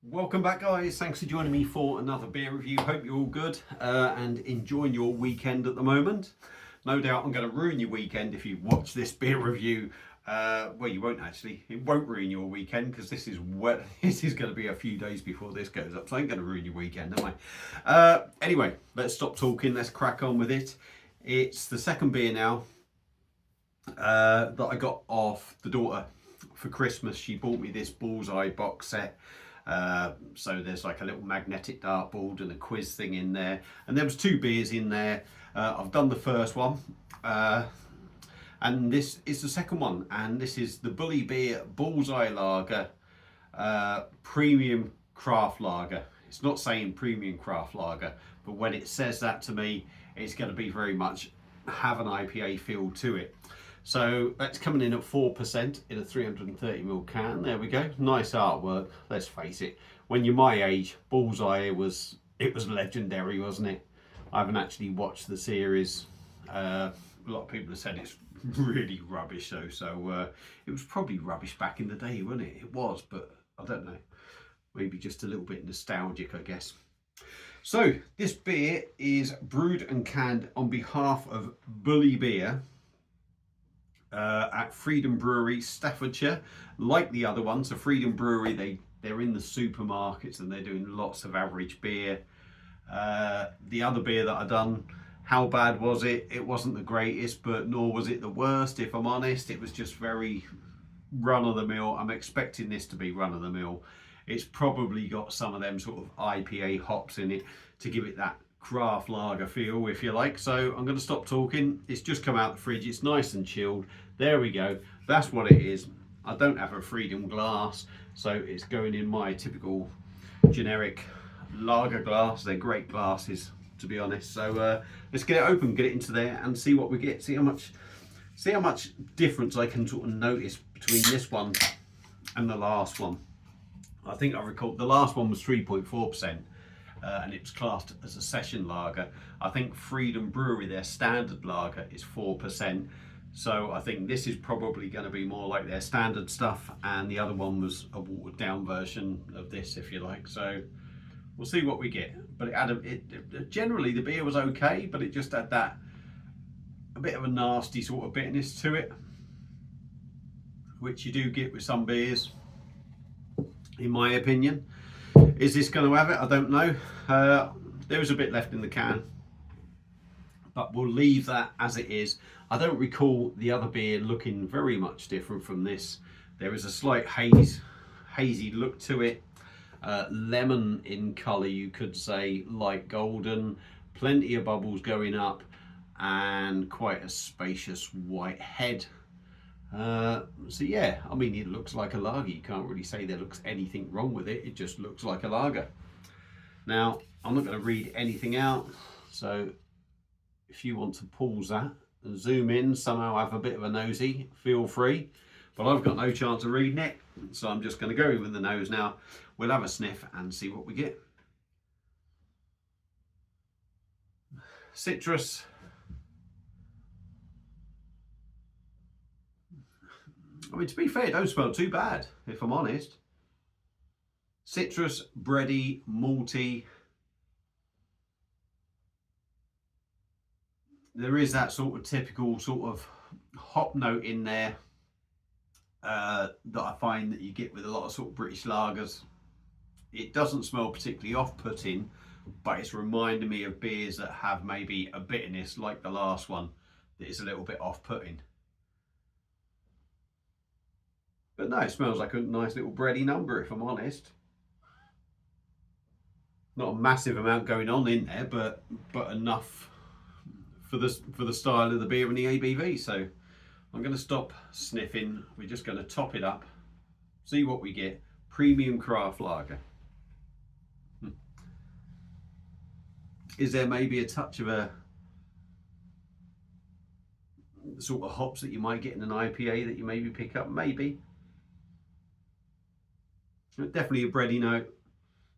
Welcome back, guys. Thanks for joining me for another beer review. Hope you're all good and enjoying your weekend at the moment. No doubt I'm going to ruin your weekend if you watch this beer review. Well, you won't actually. It won't ruin your weekend because this is going to be a few days before this goes up. So I ain't going to ruin your weekend, am I? Anyway, let's stop talking. Let's crack on with it. It's the second beer now that I got off the daughter for Christmas. She bought me this Bullseye box set. So there's like a little magnetic dartboard and a quiz thing in there, and there was two beers in there. I've done the first one, and this is the second one, and this is the Bully Beer Bullseye Lager, Premium Craft Lager. It's not saying Premium Craft Lager, but when it says that to me, it's going to be very much have an IPA feel to it. So that's coming in at 4% in a 330ml can. There we go. Nice artwork. Let's face it. When you're my age, Bullseye it was legendary, wasn't it? I haven't actually watched the series. A lot of people have said it's really rubbish though. So it was probably rubbish back in the day, wasn't it? It was, but I don't know. Maybe just a little bit nostalgic, I guess. So this beer is brewed and canned on behalf of Bully Beer. At Freedom Brewery, Staffordshire. Like the other one, so Freedom Brewery, they're in the supermarkets and they're doing lots of average beer. The other beer that I done, how bad was it? It wasn't the greatest, but nor was it the worst, if I'm honest. It was just very run-of-the-mill. I'm expecting this to be run-of-the-mill. It's probably got some of them sort of IPA hops in it to give it that craft lager feel, if you like. So I'm going to stop talking. It's just come out the fridge. It's nice and chilled. There we go. That's what it is. I don't have a Freedom glass, so it's going in my typical generic lager glass. They're great glasses, to be honest. So let's get it open, get it into there, and see what we get. See how much difference I can sort of notice between this one and the last one. I think I recall the last one was 3.4%. And it was classed as a session lager. I think Freedom Brewery, their standard lager is 4%. So I think this is probably going to be more like their standard stuff, and the other one was a watered down version of this, if you like. So we'll see what we get. But generally the beer was okay, but it just had that a bit of a nasty sort of bitterness to it, which you do get with some beers, in my opinion. Is this going to have it? I don't know. There is a bit left in the can, but we'll leave that as it is. I don't recall the other beer looking very much different from this. There is a slight hazy look to it. Lemon in colour, you could say, light golden. Plenty of bubbles going up, and quite a spacious white head. So yeah, I mean, it looks like a lager. You can't really say there looks anything wrong with it. It just looks like a lager. Now, I'm not going to read anything out, so if you want to pause that and zoom in, somehow have a bit of a nosy, feel free. But I've got no chance of reading it, so I'm just going to go in with the nose now. We'll have a sniff and see what we get. Citrus. I mean, to be fair, it don't smell too bad, if I'm honest. Citrus, bready, malty. There is that sort of typical sort of hop note in there that I find that you get with a lot of sort of British lagers. It doesn't smell particularly off-putting, but it's reminding me of beers that have maybe a bitterness like the last one that is a little bit off-putting. But no, it smells like a nice little bready number, if I'm honest. Not a massive amount going on in there, but enough for the style of the beer and the ABV. So I'm going to stop sniffing. We're just going to top it up, see what we get. Premium craft lager. Is there maybe a touch of a sort of hops that you might get in an IPA that you maybe pick up? Maybe. Definitely a bready note,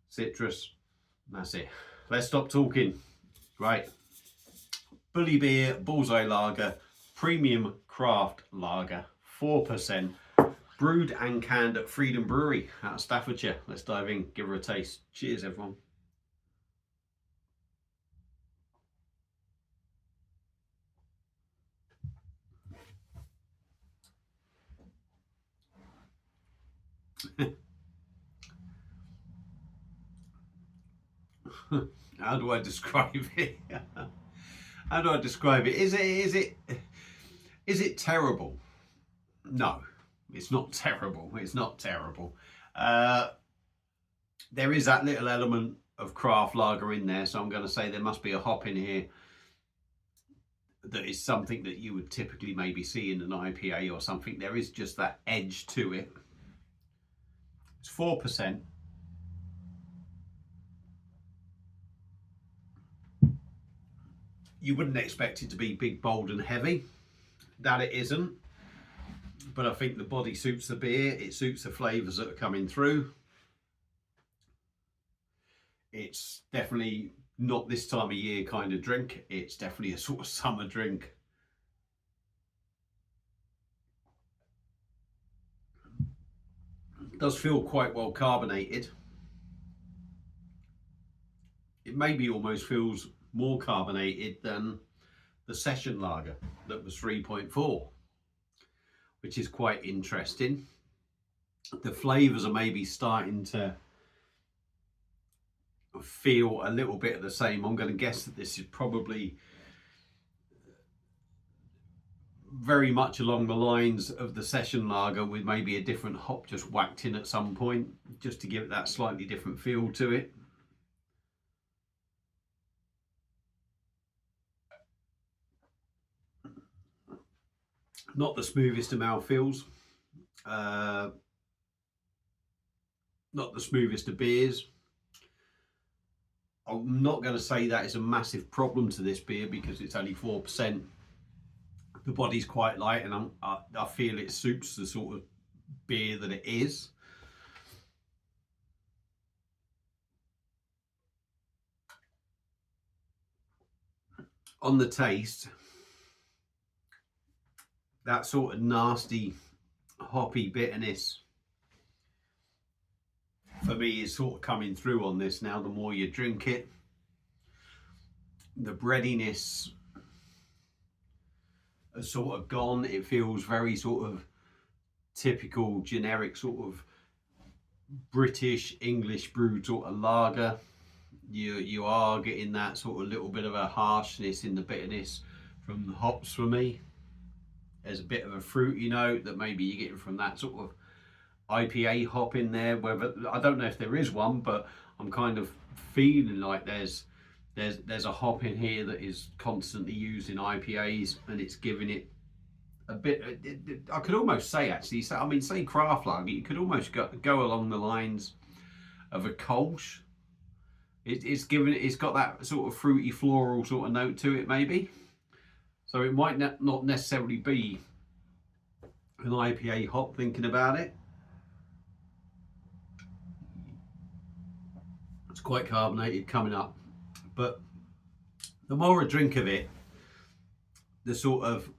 citrus. That's it. Let's stop talking. Right. Bully Beer Bullseye Lager, Premium Craft Lager, 4%. brewed and canned at Freedom Brewery out of Staffordshire. Let's dive in, give her a taste. Cheers, everyone. How do I describe it? How do I describe it? Is it terrible? No, it's not terrible. It's not terrible. There is that little element of craft lager in there, so I'm going to say there must be a hop in here that is something that you would typically maybe see in an IPA or something. There is just that edge to it. It's 4%. You wouldn't expect it to be big, bold and heavy. That it isn't. But I think the body suits the beer. It suits the flavours that are coming through. It's definitely not this time of year kind of drink. It's definitely a sort of summer drink. It does feel quite well carbonated. It maybe almost feels more carbonated than the session lager that was 3.4, which is quite interesting. The flavours are maybe starting to feel a little bit of the same. I'm going to guess that this is probably very much along the lines of the session lager, with maybe a different hop just whacked in at some point, just to give it that slightly different feel to it. Not the smoothest of mouthfeels, not the smoothest of beers. I'm not going to say that is a massive problem to this beer because it's only 4%. The body's quite light, and I feel it suits the sort of beer that it is. On the taste, that sort of nasty hoppy bitterness for me is sort of coming through on this now. The more you drink it, the breadiness has sort of gone. It feels very sort of typical generic sort of British English brewed sort of lager. You are getting that sort of little bit of a harshness in the bitterness from the hops for me. There's a bit of a fruity note that maybe you're getting from that sort of IPA hop in there. Whether, I don't know if there is one, but I'm kind of feeling like there's a hop in here that is constantly used in IPAs, and it's giving it a bit. I could almost say, actually, I mean, say craft lager, you could almost go along the lines of a Kolsch. It's got that sort of fruity floral sort of note to it, maybe. So it might not necessarily be an IPA hop, thinking about it. It's quite carbonated coming up, but the more I drink of it, the sort of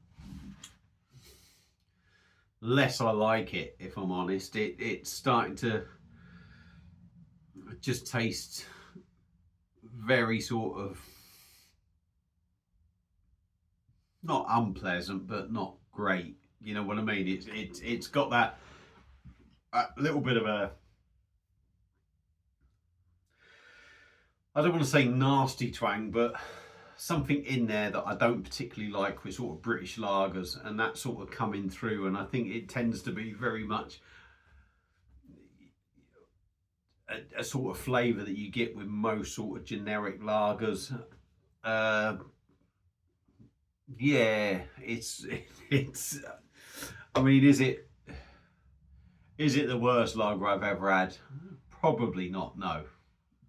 less I like it, if I'm honest. It's starting to just taste very sort of, not unpleasant, but not great. You know what I mean? It's got that little bit of a, I don't want to say nasty twang, but something in there that I don't particularly like with sort of British lagers, and that sort of coming through. And I think it tends to be very much a sort of flavour that you get with most sort of generic lagers. Yeah, it's I mean, is it the worst lager I've ever had? Probably not. No,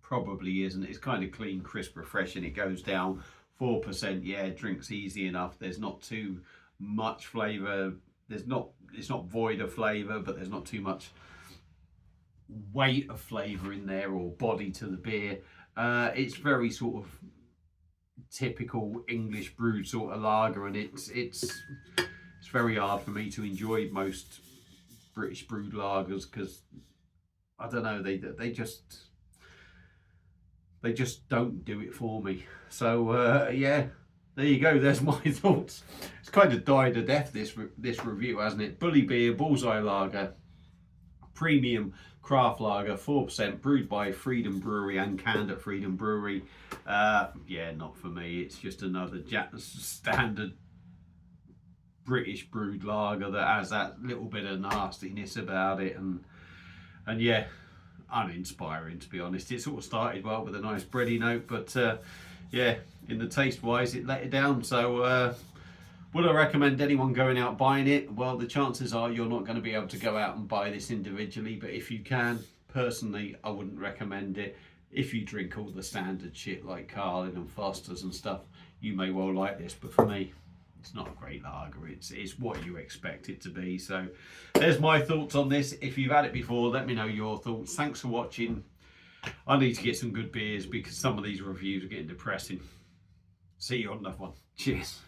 probably isn't. It's kind of clean, crisp, refreshing. It goes down 4%. Yeah, drinks easy enough. There's not too much flavour. It's not void of flavour, but there's not too much weight of flavour in there or body to the beer. It's very sort of typical English brewed sort of lager, and it's very hard for me to enjoy most British brewed lagers, because I don't know, they just don't do it for me. So yeah, there you go. There's my thoughts. It's kind of died a death, this review, hasn't it? Bully Beer Bullseye Lager, premium craft lager, 4%, brewed by Freedom Brewery and canned at Freedom Brewery. Yeah, not for me. It's just another standard British brewed lager that has that little bit of nastiness about it, and yeah, uninspiring, to be honest. It sort of started well with a nice bready note, but yeah, in the taste wise it let it down. So would I recommend anyone going out buying it? Well, the chances are you're not going to be able to go out and buy this individually, but if you can, personally, I wouldn't recommend it. If you drink all the standard shit like Carlin and Foster's and stuff, you may well like this, but for me, it's not a great lager. It's what you expect it to be. So there's my thoughts on this. If you've had it before, let me know your thoughts. Thanks for watching. I need to get some good beers because some of these reviews are getting depressing. See you on another one. Cheers.